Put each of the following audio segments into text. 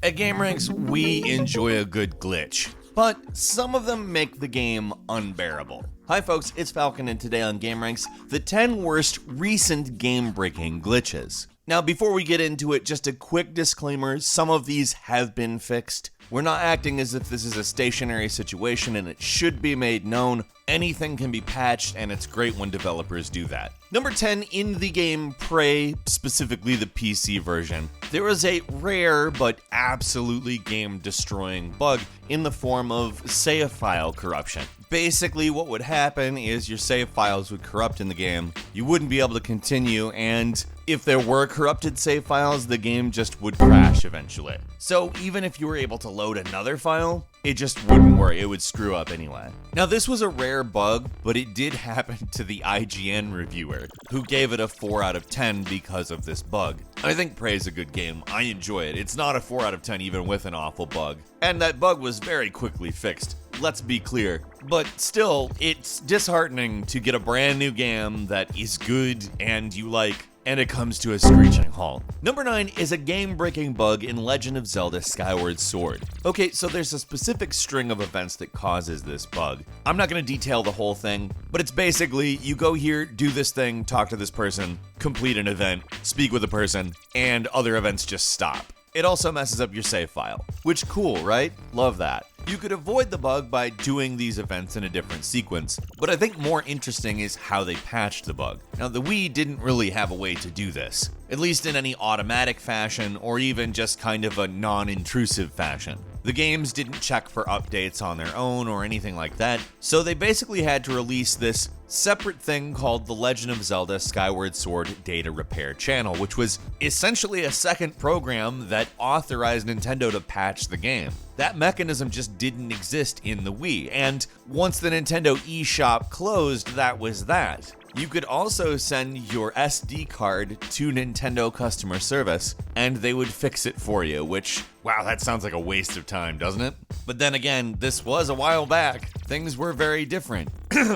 At gameranx, we enjoy a good glitch, but some of them make the game unbearable. Hi folks, it's Falcon, and today on gameranx, the 10 worst recent game-breaking glitches. Now before we get into it, just a quick disclaimer, some of these have been fixed. We're not acting as if this is a stationary situation and it should be made known. Anything can be patched, and it's great when developers do that. Number 10, in the game Prey, specifically the PC version, there was a rare but absolutely game-destroying bug in the form of save file corruption. Basically, what would happen is your save files would corrupt in the game, you wouldn't be able to continue, and if there were corrupted save files, the game just would crash eventually. So even if you were able to load another file, it just wouldn't work, it would screw up anyway. Now this was a rare bug, but it did happen to the IGN reviewer, who gave it a 4 out of 10 because of this bug. I think Prey is a good game, I enjoy it. It's not a 4 out of 10 even with an awful bug. And that bug was very quickly fixed, let's be clear. But still, it's disheartening to get a brand new game that is good and you like, and it comes to a screeching halt. Number 9 is a game-breaking bug in Legend of Zelda Skyward Sword. Okay, so there's a specific string of events that causes this bug. I'm not going to detail the whole thing, but it's basically you go here, do this thing, talk to this person, complete an event, speak with a person, and other events just stop. It also messes up your save file, which cool, right? Love that. You could avoid the bug by doing these events in a different sequence, but I think more interesting is how they patched the bug. Now the Wii didn't really have a way to do this, at least in any automatic fashion or even just kind of a non-intrusive fashion. The games didn't check for updates on their own or anything like that, so they basically had to release this separate thing called the Legend of Zelda Skyward Sword Data Repair Channel, which was essentially a second program that authorized Nintendo to patch the game. That mechanism just didn't exist in the Wii, and once the Nintendo eShop closed, that was that. You could also send your SD card to Nintendo customer service, and they would fix it for you, which, wow, that sounds like a waste of time, doesn't it? But then again, this was a while back. Things were very different.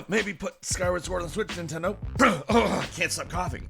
Maybe put Skyward Sword on the Switch, Nintendo. Oh, I can't stop coughing.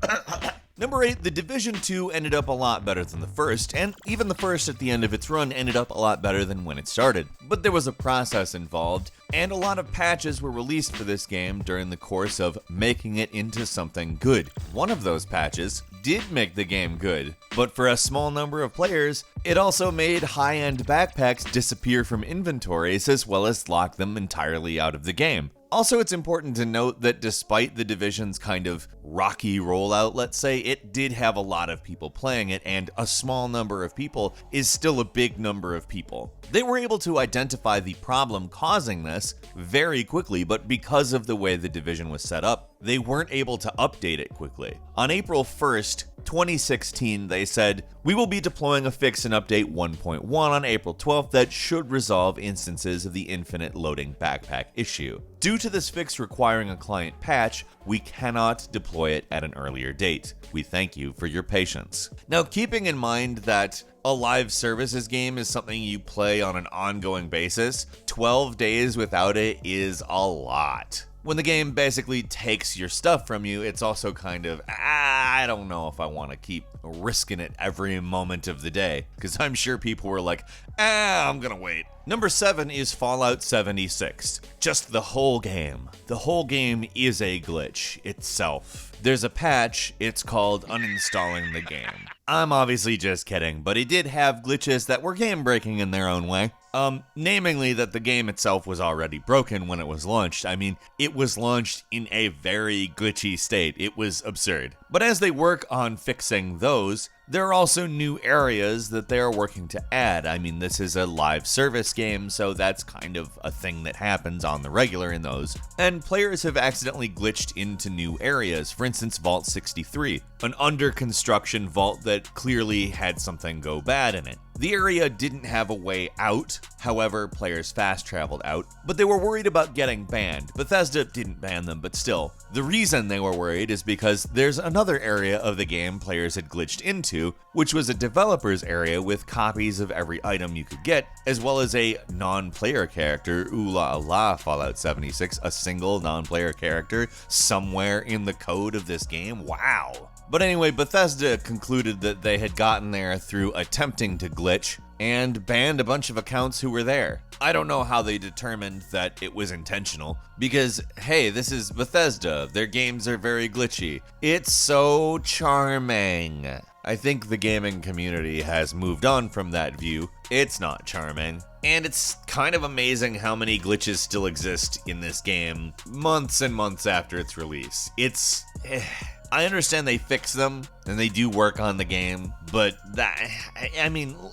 Number 8, the Division 2 ended up a lot better than the first, and even the first at the end of its run ended up a lot better than when it started. But there was a process involved, and a lot of patches were released for this game during the course of making it into something good. One of those patches did make the game good, but for a small number of players, it also made high-end backpacks disappear from inventories as well as lock them entirely out of the game. Also, it's important to note that despite the Division's kind of rocky rollout, let's say, it did have a lot of people playing it, and a small number of people is still a big number of people. They were able to identify the problem causing this very quickly, but because of the way the Division was set up, they weren't able to update it quickly. On April 1st, 2016, they said, "We will be deploying a fix in update 1.1 on April 12th that should resolve instances of the infinite loading backpack issue. Due to this fix requiring a client patch, we cannot deploy it at an earlier date. We thank you for your patience." Now, keeping in mind that a live services game is something you play on an ongoing basis, 12 days without it is a lot. When the game basically takes your stuff from you, it's also kind of, I don't know if I want to keep risking it every moment of the day, because I'm sure people were like, I'm gonna wait. Number 7 is Fallout 76. Just the whole game. The whole game is a glitch itself. There's a patch, it's called uninstalling the game. I'm obviously just kidding, but it did have glitches that were game-breaking in their own way. Namely that the game itself was already broken when it was launched. I mean, it was launched in a very glitchy state. It was absurd. But as they work on fixing those, there are also new areas that they are working to add. I mean, this is a live service game, so that's kind of a thing that happens on the regular in those. And players have accidentally glitched into new areas. For instance, Vault 63, an under construction vault that clearly had something go bad in it. The area didn't have a way out, however, players fast traveled out, but they were worried about getting banned. Bethesda didn't ban them, but still. The reason they were worried is because there's another area of the game players had glitched into, which was a developer's area with copies of every item you could get, as well as a non-player character, ooh la la Fallout 76, a single non-player character somewhere in the code of this game, wow. But anyway, Bethesda concluded that they had gotten there through attempting to glitch and banned a bunch of accounts who were there. I don't know how they determined that it was intentional, because hey, this is Bethesda, their games are very glitchy. It's so charming. I think the gaming community has moved on from that view. It's not charming. And it's kind of amazing how many glitches still exist in this game months and months after its release. I understand they fix them and they do work on the game, but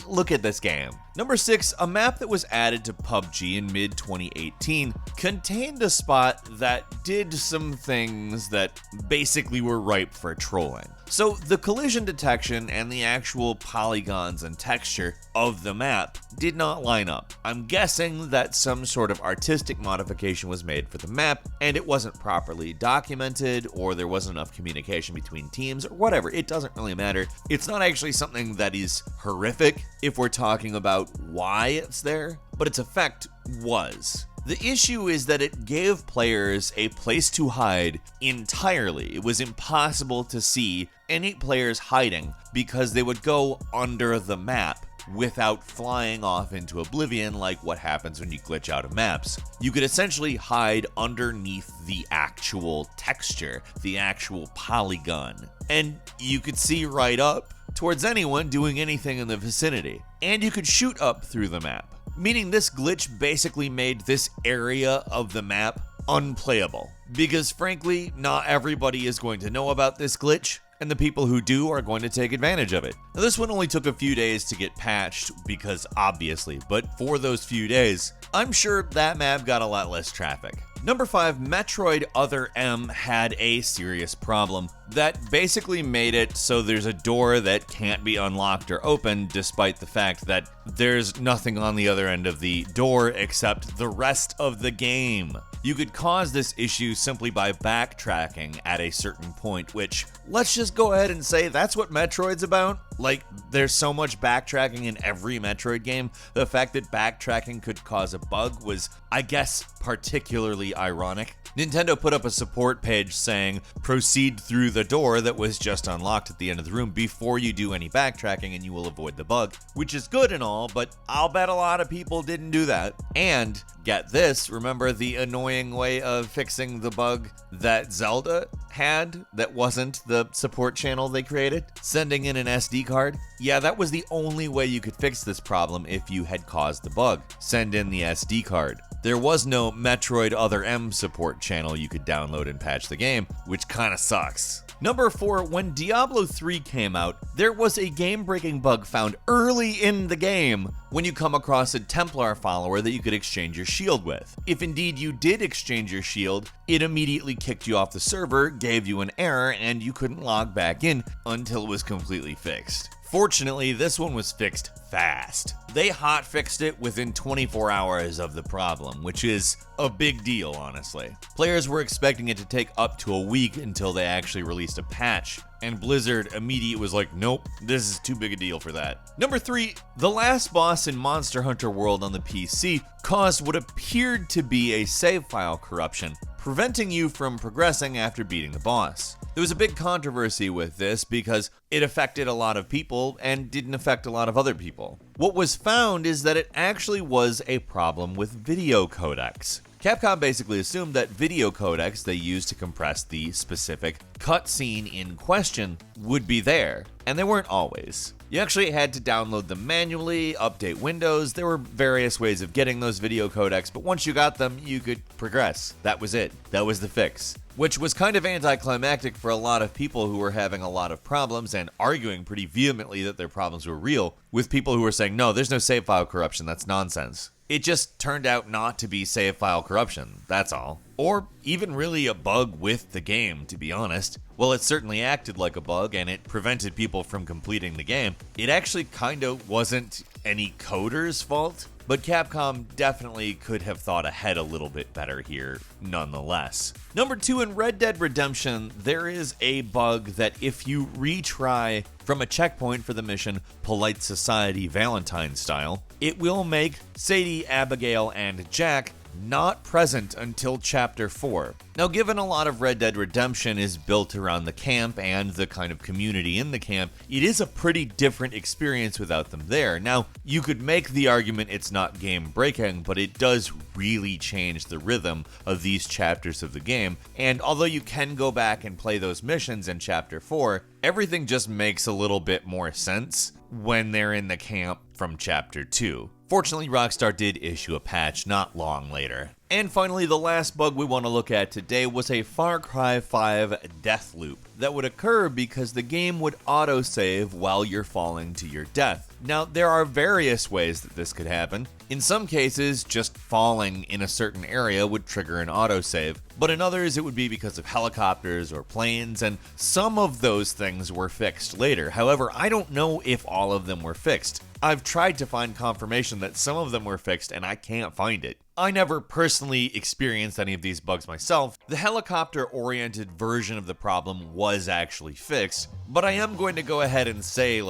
look at this game. Number 6, a map that was added to PUBG in mid-2018 contained a spot that did some things that basically were ripe for trolling. So the collision detection and the actual polygons and texture of the map did not line up. I'm guessing that some sort of artistic modification was made for the map and it wasn't properly documented, or there wasn't enough communication between teams, or whatever. It doesn't really matter. It's not actually something that is horrific if we're talking about why it's there, but its effect was. The issue is that it gave players a place to hide entirely. It was impossible to see any players hiding because they would go under the map without flying off into oblivion like what happens when you glitch out of maps. You could essentially hide underneath the actual texture, the actual polygon, and you could see right up towards anyone doing anything in the vicinity. And you could shoot up through the map, meaning this glitch basically made this area of the map unplayable. Because frankly, not everybody is going to know about this glitch, and the people who do are going to take advantage of it. Now, this one only took a few days to get patched because obviously, but for those few days, I'm sure that map got a lot less traffic. Number 5, Metroid Other M had a serious problem that basically made it so there's a door that can't be unlocked or opened, despite the fact that there's nothing on the other end of the door except the rest of the game. You could cause this issue simply by backtracking at a certain point, which, let's just go ahead and say that's what Metroid's about. Like, there's so much backtracking in every Metroid game. The fact that backtracking could cause a bug was, I guess, particularly ironic. Nintendo put up a support page saying, proceed through the door that was just unlocked at the end of the room before you do any backtracking and you will avoid the bug, which is good and all, but I'll bet a lot of people didn't do that. And get this, remember the annoying way of fixing the bug that Zelda had that wasn't the support channel they created? Sending in an SD card? Yeah, that was the only way you could fix this problem if you had caused the bug. Send in the SD card. There was no Metroid Other M support channel you could download and patch the game, which kinda sucks. Number 4, when Diablo 3 came out, there was a game-breaking bug found early in the game when you come across a Templar follower that you could exchange your shield with. If indeed you did exchange your shield, it immediately kicked you off the server, gave you an error, and you couldn't log back in until it was completely fixed. Fortunately, this one was fixed fast. They hotfixed it within 24 hours of the problem, which is a big deal, honestly. Players were expecting it to take up to a week until they actually released a patch, and Blizzard immediately was like, nope, this is too big a deal for that. Number 3, the last boss in Monster Hunter World on the PC caused what appeared to be a save file corruption, preventing you from progressing after beating the boss. There was a big controversy with this because it affected a lot of people and didn't affect a lot of other people. What was found is that it actually was a problem with video codecs. Capcom basically assumed that video codecs they used to compress the specific cutscene in question would be there, and they weren't always. You actually had to download them manually, update Windows. There were various ways of getting those video codecs, but once you got them, you could progress. That was it. That was the fix. Which was kind of anticlimactic for a lot of people who were having a lot of problems and arguing pretty vehemently that their problems were real, with people who were saying, no, there's no save file corruption, that's nonsense. It just turned out not to be save file corruption, that's all. Or even really a bug with the game, to be honest. Well, it certainly acted like a bug and it prevented people from completing the game. It actually kinda wasn't any coder's fault, but Capcom definitely could have thought ahead a little bit better here, nonetheless. Number 2, in Red Dead Redemption, there is a bug that if you retry from a checkpoint for the mission Polite Society Valentine style, it will make Sadie, Abigail, and Jack not present until Chapter 4. Now, given a lot of Red Dead Redemption is built around the camp and the kind of community in the camp, it is a pretty different experience without them there. Now, you could make the argument it's not game-breaking, but it does really change the rhythm of these chapters of the game, and although you can go back and play those missions in Chapter 4, everything just makes a little bit more sense when they're in the camp from Chapter 2. Fortunately, Rockstar did issue a patch not long later. And finally, the last bug we want to look at today was a Far Cry 5 death loop that would occur because the game would autosave while you're falling to your death. Now, there are various ways that this could happen. In some cases, just falling in a certain area would trigger an autosave, but in others it would be because of helicopters or planes, and some of those things were fixed later. However, I don't know if all of them were fixed. I've tried to find confirmation that some of them were fixed and I can't find it. I never personally experienced any of these bugs myself. The helicopter-oriented version of the problem was actually fixed, but I am going to go ahead and say,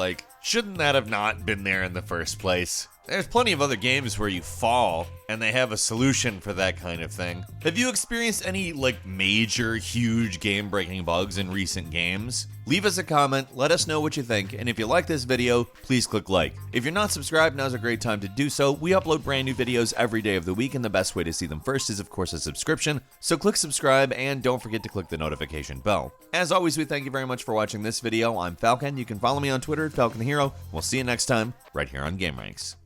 shouldn't that have not been there in the first place? There's plenty of other games where you fall, and they have a solution for that kind of thing. Have you experienced any, major, huge game-breaking bugs in recent games? Leave us a comment, let us know what you think, and if you like this video, please click like. If you're not subscribed, now's a great time to do so. We upload brand new videos every day of the week, and the best way to see them first is, of course, a subscription. So click subscribe, and don't forget to click the notification bell. As always, we thank you very much for watching this video. I'm Falcon. You can follow me on Twitter at FalconHero. We'll see you next time, right here on gameranx.